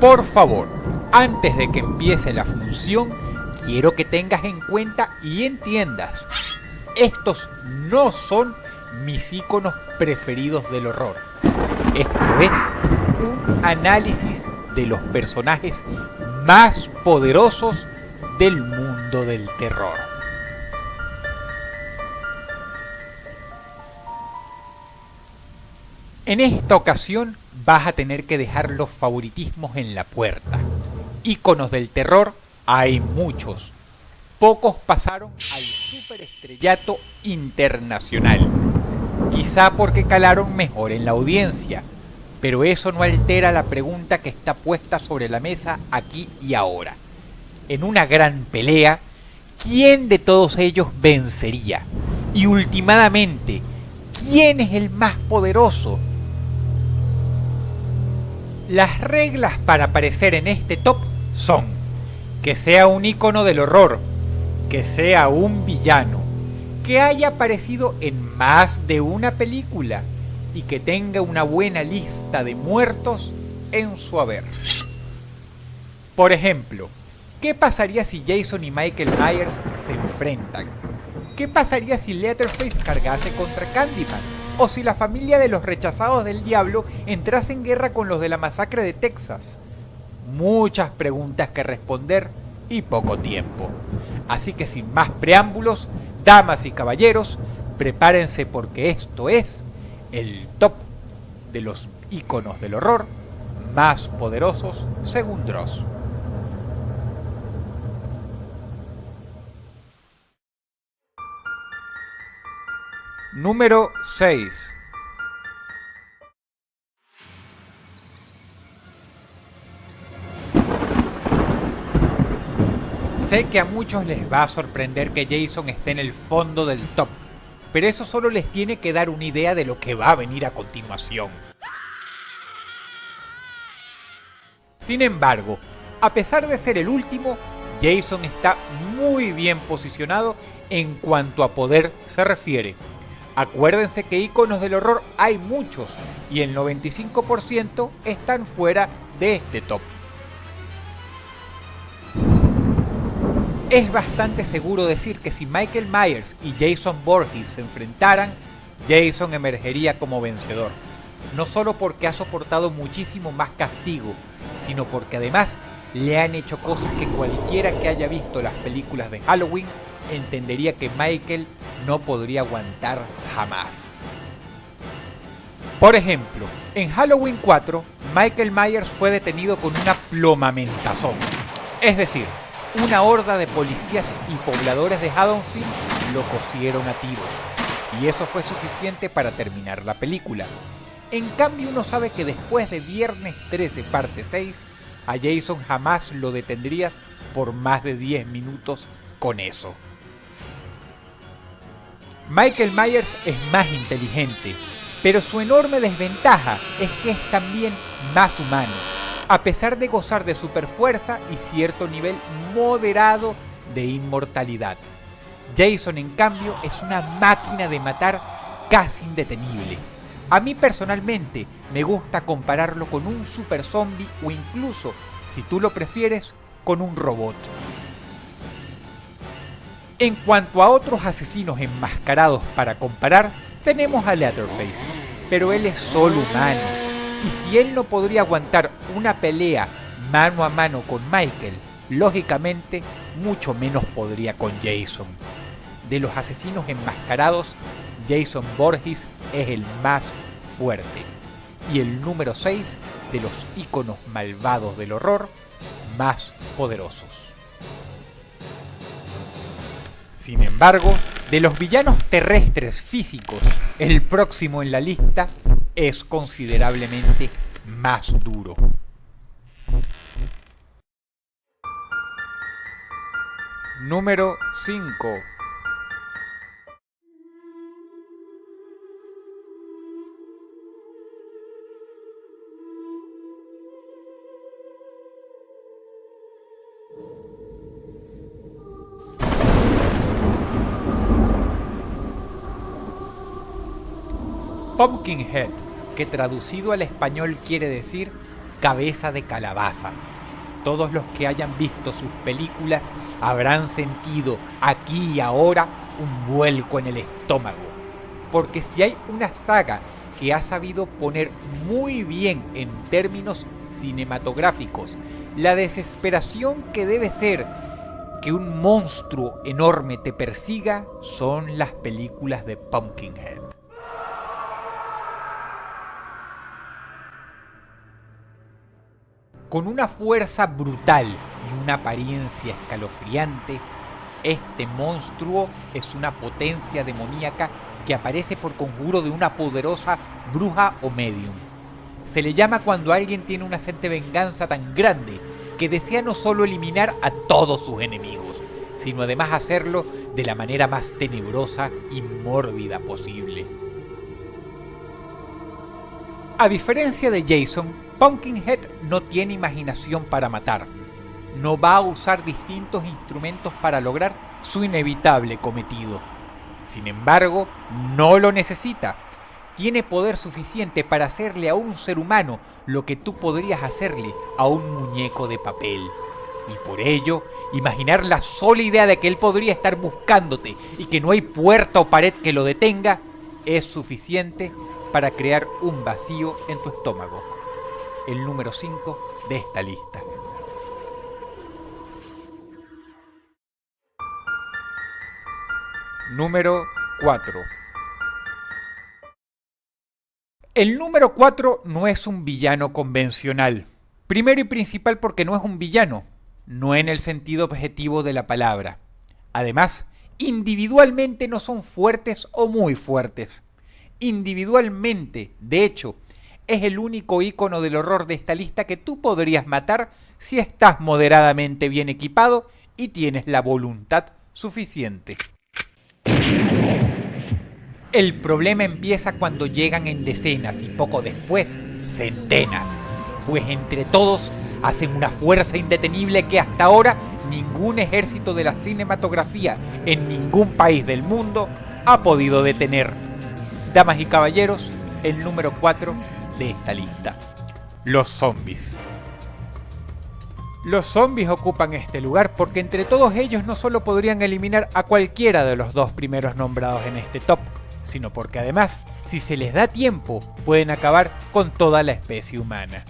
Por favor, antes de que empiece la función, quiero que tengas en cuenta y entiendas, estos no son mis iconos preferidos del horror. Esto es un análisis de los personajes más poderosos del mundo del terror. En esta ocasión vas a tener que dejar los favoritismos en la puerta. Íconos del terror hay muchos. Pocos pasaron al superestrellato internacional. Quizá porque calaron mejor en la audiencia, pero eso no altera la pregunta que está puesta sobre la mesa aquí y ahora. En una gran pelea, ¿quién de todos ellos vencería? Y últimamente, ¿quién es el más poderoso? Las reglas para aparecer en este top son que sea un ícono del horror, que sea un villano, que haya aparecido en más de una película y que tenga una buena lista de muertos en su haber. Por ejemplo, ¿qué pasaría si Jason y Michael Myers se enfrentan? ¿Qué pasaría si Leatherface cargase contra Candyman? ¿O si la familia de los rechazados del diablo entrase en guerra con los de la masacre de Texas? Muchas preguntas que responder y poco tiempo. Así que sin más preámbulos, damas y caballeros, prepárense porque esto es el top de los íconos del horror más poderosos según Dross. Número 6. Sé que a muchos les va a sorprender que Jason esté en el fondo del top, pero eso solo les tiene que dar una idea de lo que va a venir a continuación. Sin embargo, a pesar de ser el último, Jason está muy bien posicionado en cuanto a poder se refiere. Acuérdense que íconos del horror hay muchos y el 95% están fuera de este top. Es bastante seguro decir que si Michael Myers y Jason Voorhees se enfrentaran, Jason emergería como vencedor. No solo porque ha soportado muchísimo más castigo, sino porque además le han hecho cosas que cualquiera que haya visto las películas de Halloween entendería que Michael no podría aguantar jamás. Por ejemplo, en Halloween 4, Michael Myers fue detenido con una plomamentazón. Es decir, una horda de policías y pobladores de Haddonfield lo cosieron a tiros. Y eso fue suficiente para terminar la película. En cambio, uno sabe que después de Viernes 13 parte 6, a Jason jamás lo detendrías por más de 10 minutos con eso. Michael Myers es más inteligente, pero su enorme desventaja es que es también más humano, a pesar de gozar de superfuerza y cierto nivel moderado de inmortalidad. Jason, en cambio, es una máquina de matar casi indetenible. A mí personalmente me gusta compararlo con un super zombie o incluso, si tú lo prefieres, con un robot. En cuanto a otros asesinos enmascarados para comparar, tenemos a Leatherface, pero él es solo humano, y si él no podría aguantar una pelea mano a mano con Michael, lógicamente mucho menos podría con Jason. De los asesinos enmascarados, Jason Voorhees es el más fuerte, y el número 6 de los íconos malvados del horror más poderosos. Sin embargo, de los villanos terrestres físicos, el próximo en la lista es considerablemente más duro. Número 5. Pumpkinhead, que traducido al español quiere decir cabeza de calabaza. Todos los que hayan visto sus películas habrán sentido aquí y ahora un vuelco en el estómago. Porque si hay una saga que ha sabido poner muy bien en términos cinematográficos la desesperación que debe ser que un monstruo enorme te persiga, son las películas de Pumpkinhead. Con una fuerza brutal y una apariencia escalofriante, este monstruo es una potencia demoníaca que aparece por conjuro de una poderosa bruja o medium. Se le llama cuando alguien tiene una sed de venganza tan grande que desea no solo eliminar a todos sus enemigos, sino además hacerlo de la manera más tenebrosa y mórbida posible. A diferencia de Jason, Pumpkinhead no tiene imaginación para matar. No va a usar distintos instrumentos para lograr su inevitable cometido. Sin embargo, no lo necesita. Tiene poder suficiente para hacerle a un ser humano lo que tú podrías hacerle a un muñeco de papel. Y por ello, imaginar la sola idea de que él podría estar buscándote y que no hay puerta o pared que lo detenga es suficiente para crear un vacío en tu estómago. El número 5 de esta lista. Número 4. El número 4 no es un villano convencional. Primero y principal porque no es un villano, no en el sentido objetivo de la palabra. Además, individualmente no son fuertes o muy fuertes. Individualmente, de hecho, es el único ícono del horror de esta lista que tú podrías matar si estás moderadamente bien equipado y tienes la voluntad suficiente. El problema empieza cuando llegan en decenas y poco después centenas, pues entre todos hacen una fuerza indetenible que hasta ahora ningún ejército de la cinematografía en ningún país del mundo ha podido detener. Damas y caballeros, el número 4 de esta lista: los zombies. Los zombies ocupan este lugar porque entre todos ellos no solo podrían eliminar a cualquiera de los dos primeros nombrados en este top, sino porque además, si se les da tiempo, pueden acabar con toda la especie humana.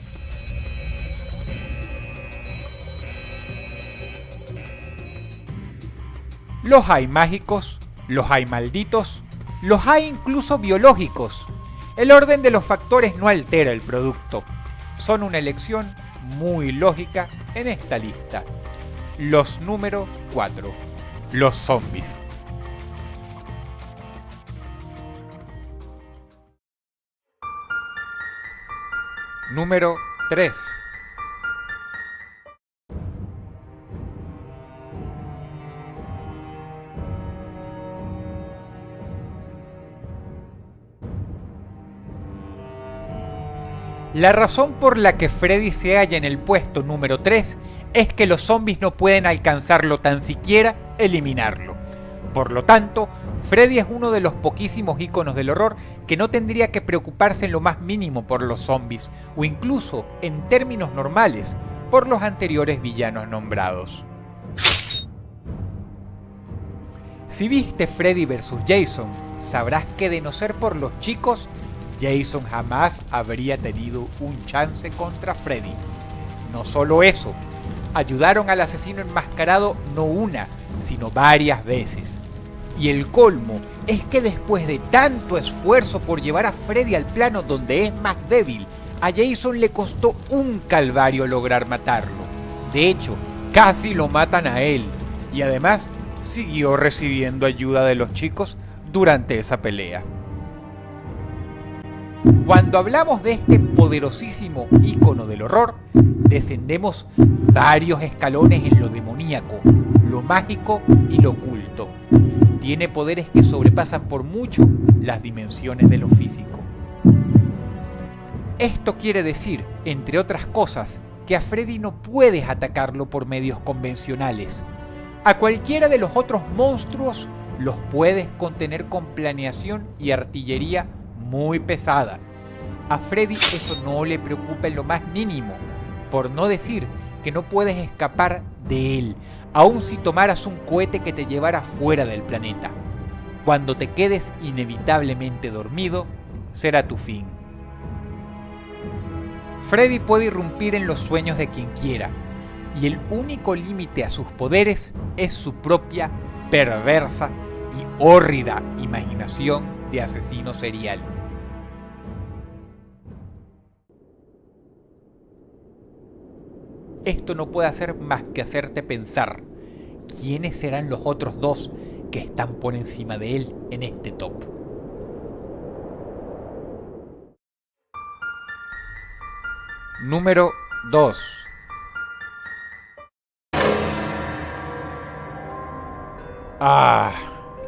Los hay mágicos, los hay malditos, los hay incluso biológicos. El orden de los factores no altera el producto. Son una elección muy lógica en esta lista. Los número 4. Los zombies. Número 3. La razón por la que Freddy se halla en el puesto número 3 es que los zombies no pueden alcanzarlo, tan siquiera eliminarlo. Por lo tanto, Freddy es uno de los poquísimos íconos del horror que no tendría que preocuparse en lo más mínimo por los zombies, o incluso, en términos normales, por los anteriores villanos nombrados. Si viste Freddy vs. Jason, sabrás que de no ser por los chicos, Jason jamás habría tenido un chance contra Freddy. No solo eso, ayudaron al asesino enmascarado no una, sino varias veces. Y el colmo es que después de tanto esfuerzo por llevar a Freddy al plano donde es más débil, a Jason le costó un calvario lograr matarlo. De hecho, casi lo matan a él. Y además, siguió recibiendo ayuda de los chicos durante esa pelea. Cuando hablamos de este poderosísimo ícono del horror, descendemos varios escalones en lo demoníaco, lo mágico y lo oculto. Tiene poderes que sobrepasan por mucho las dimensiones de lo físico. Esto quiere decir, entre otras cosas, que a Freddy no puedes atacarlo por medios convencionales. A cualquiera de los otros monstruos los puedes contener con planeación y artillería muy pesada. A Freddy eso no le preocupa en lo más mínimo, por no decir que no puedes escapar de él, aun si tomaras un cohete que te llevara fuera del planeta. Cuando te quedes inevitablemente dormido, será tu fin. Freddy puede irrumpir en los sueños de quien quiera, y el único límite a sus poderes es su propia perversa y hórrida imaginación de asesino serial. Esto no puede hacer más que hacerte pensar, ¿quiénes serán los otros dos que están por encima de él en este top? Número 2.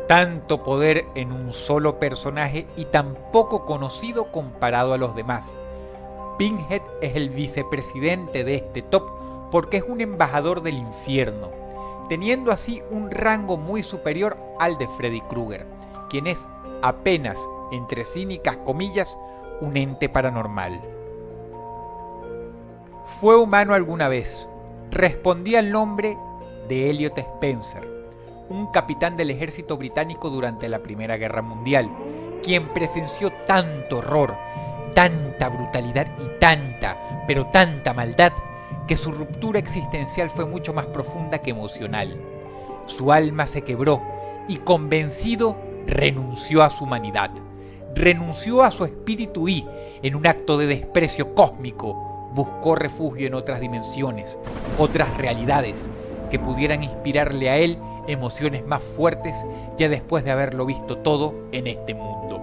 Tanto poder en un solo personaje y tan poco conocido comparado a los demás. Pinhead es el vicepresidente de este top porque es un embajador del infierno, teniendo así un rango muy superior al de Freddy Krueger, quien es apenas, entre cínicas comillas, un ente paranormal. Fue humano alguna vez. Respondía al nombre de Elliot Spencer, un capitán del ejército británico durante la Primera Guerra Mundial, quien presenció tanto horror, tanta brutalidad y tanta, pero tanta maldad, que su ruptura existencial fue mucho más profunda que emocional. Su alma se quebró y, convencido, renunció a su humanidad. Renunció a su espíritu y, en un acto de desprecio cósmico, buscó refugio en otras dimensiones, otras realidades, que pudieran inspirarle a él emociones más fuertes ya después de haberlo visto todo en este mundo.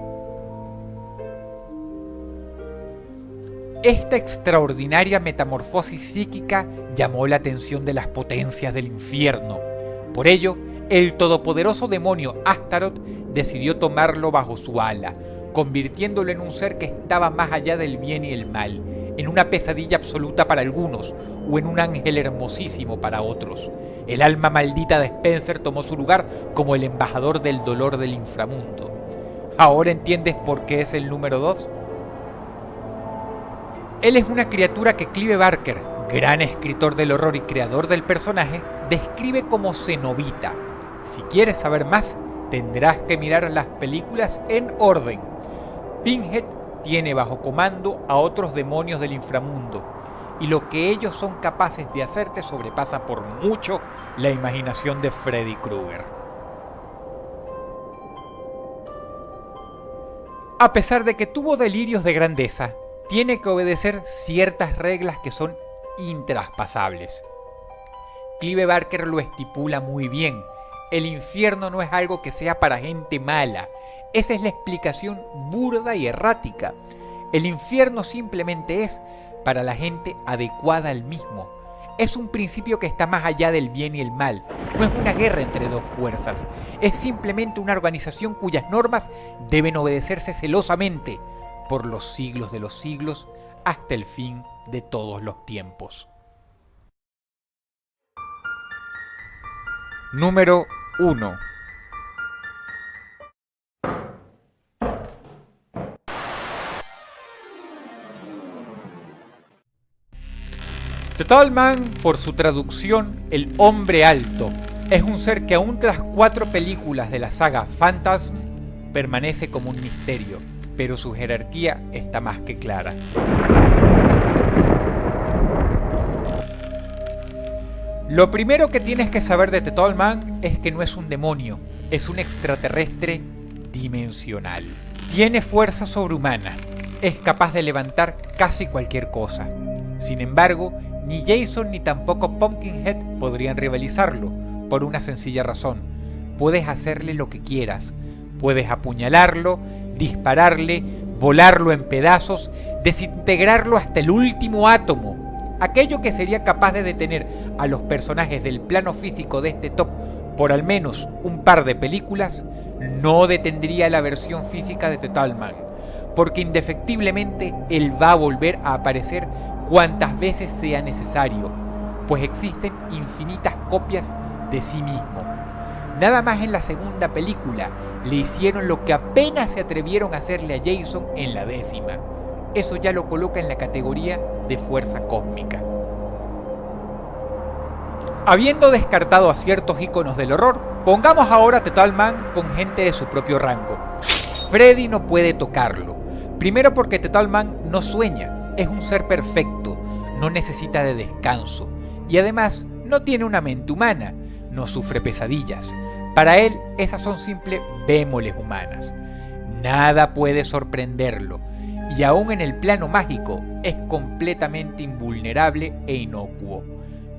Esta extraordinaria metamorfosis psíquica llamó la atención de las potencias del infierno. Por ello, el todopoderoso demonio Astaroth decidió tomarlo bajo su ala, convirtiéndolo en un ser que estaba más allá del bien y el mal, en una pesadilla absoluta para algunos, o en un ángel hermosísimo para otros. El alma maldita de Spencer tomó su lugar como el embajador del dolor del inframundo. ¿Ahora entiendes por qué es el número 2? Él es una criatura que Clive Barker, gran escritor del horror y creador del personaje, describe como cenobita. Si quieres saber más, tendrás que mirar las películas en orden. Pinhead tiene bajo comando a otros demonios del inframundo, y lo que ellos son capaces de hacerte sobrepasa por mucho la imaginación de Freddy Krueger. A pesar de que tuvo delirios de grandeza, tiene que obedecer ciertas reglas que son intraspasables. Clive Barker lo estipula muy bien. El infierno no es algo que sea para gente mala. Esa es la explicación burda y errática. El infierno simplemente es para la gente adecuada al mismo. Es un principio que está más allá del bien y el mal. No es una guerra entre dos fuerzas. Es simplemente una organización cuyas normas deben obedecerse celosamente por los siglos de los siglos hasta el fin de todos los tiempos. Número 1. The Tall Man, por su traducción, el hombre alto, es un ser que aún tras 4 películas de la saga Phantasm permanece como un misterio, pero su jerarquía está más que clara. Lo primero que tienes que saber de The Tall Man es que no es un demonio, es un extraterrestre dimensional. Tiene fuerza sobrehumana, es capaz de levantar casi cualquier cosa. Sin embargo, ni Jason ni tampoco Pumpkinhead podrían rivalizarlo, por una sencilla razón. Puedes hacerle lo que quieras, puedes apuñalarlo, dispararle, volarlo en pedazos, desintegrarlo hasta el último átomo. Aquello que sería capaz de detener a los personajes del plano físico de este top por al menos un par de películas, no detendría la versión física de The Tall Man, porque indefectiblemente él va a volver a aparecer cuantas veces sea necesario, pues existen infinitas copias de sí mismo. Nada más en la segunda película le hicieron lo que apenas se atrevieron a hacerle a Jason en la 10ª. eso ya lo coloca en la categoría de fuerza cósmica. Habiendo descartado a ciertos íconos del horror, pongamos ahora a The Tall Man con gente de su propio rango. Freddy no puede tocarlo. Primero porque The Tall Man no sueña, es un ser perfecto, no necesita de descanso. Y además no tiene una mente humana, no sufre pesadillas. Para él esas son simples bémoles humanas. Nada puede sorprenderlo. Y aún en el plano mágico es completamente invulnerable e inocuo.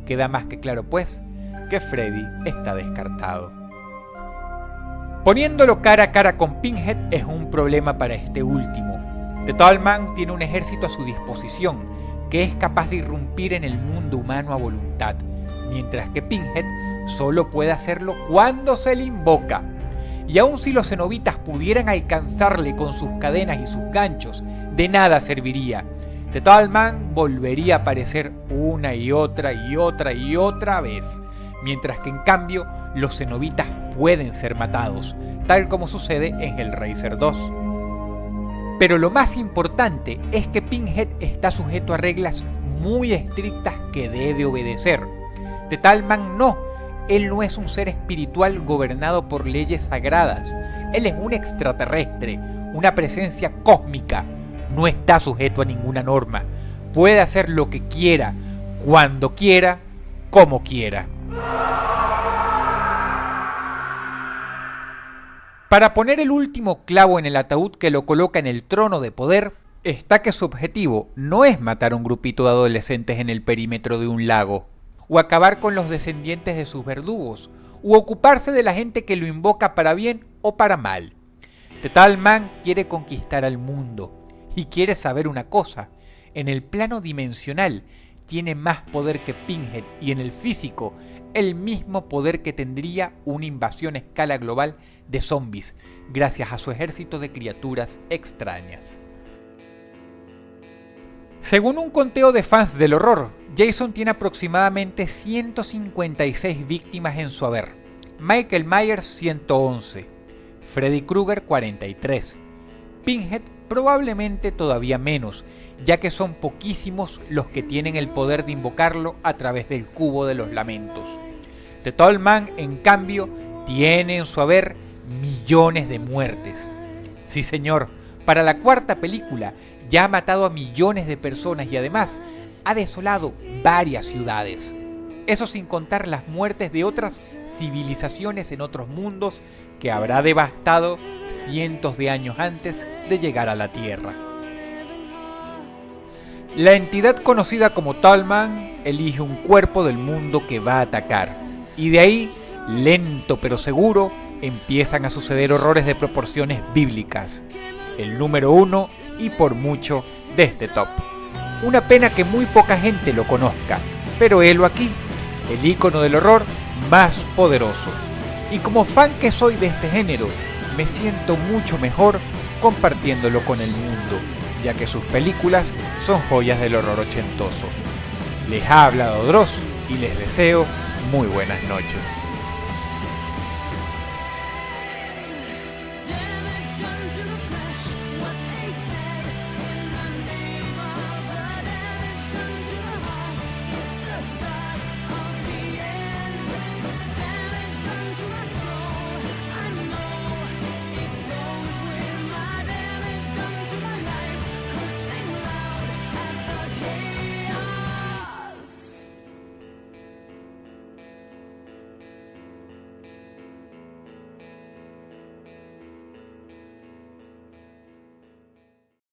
Queda más que claro pues que Freddy está descartado. Poniéndolo cara a cara con Pinhead es un problema para este último. The Tall Man tiene un ejército a su disposición que es capaz de irrumpir en el mundo humano a voluntad, mientras que Pinhead solo puede hacerlo cuando se le invoca. Y aun si los cenobitas pudieran alcanzarle con sus cadenas y sus ganchos, de nada serviría. The Tall Man volvería a aparecer una y otra vez, mientras que en cambio los cenobitas pueden ser matados, tal como sucede en Hellraiser 2. Pero lo más importante es que Pinhead está sujeto a reglas muy estrictas que debe obedecer. The Tall Man no, él no es un ser espiritual gobernado por leyes sagradas, él es un extraterrestre, una presencia cósmica. No está sujeto a ninguna norma, puede hacer lo que quiera, cuando quiera, como quiera. Para poner el último clavo en el ataúd que lo coloca en el trono de poder, está que su objetivo no es matar a un grupito de adolescentes en el perímetro de un lago, o acabar con los descendientes de sus verdugos, u ocuparse de la gente que lo invoca para bien o para mal. The Tall Man quiere conquistar al mundo. Y quiere saber una cosa, en el plano dimensional tiene más poder que Pinhead y en el físico el mismo poder que tendría una invasión a escala global de zombies, gracias a su ejército de criaturas extrañas. Según un conteo de fans del horror, Jason tiene aproximadamente 156 víctimas en su haber, Michael Myers 111, Freddy Krueger 43, Pinhead probablemente todavía menos, ya que son poquísimos los que tienen el poder de invocarlo a través del cubo de los lamentos. The Tall Man, en cambio, tiene en su haber millones de muertes. Sí señor, para la cuarta película ya ha matado a millones de personas y además ha desolado varias ciudades. Eso sin contar las muertes de otras civilizaciones en otros mundos que habrá devastado cientos de años antes de llegar a la Tierra. La entidad conocida como Tall Man elige un cuerpo del mundo que va a atacar, y de ahí, lento pero seguro, empiezan a suceder horrores de proporciones bíblicas. El número 1 y por mucho de este top. Una pena que muy poca gente lo conozca, pero helo aquí, el ícono del horror más poderoso. Y como fan que soy de este género, me siento mucho mejor compartiéndolo con el mundo, ya que sus películas son joyas del horror ochentoso. Les ha hablado Dross y les deseo muy buenas noches.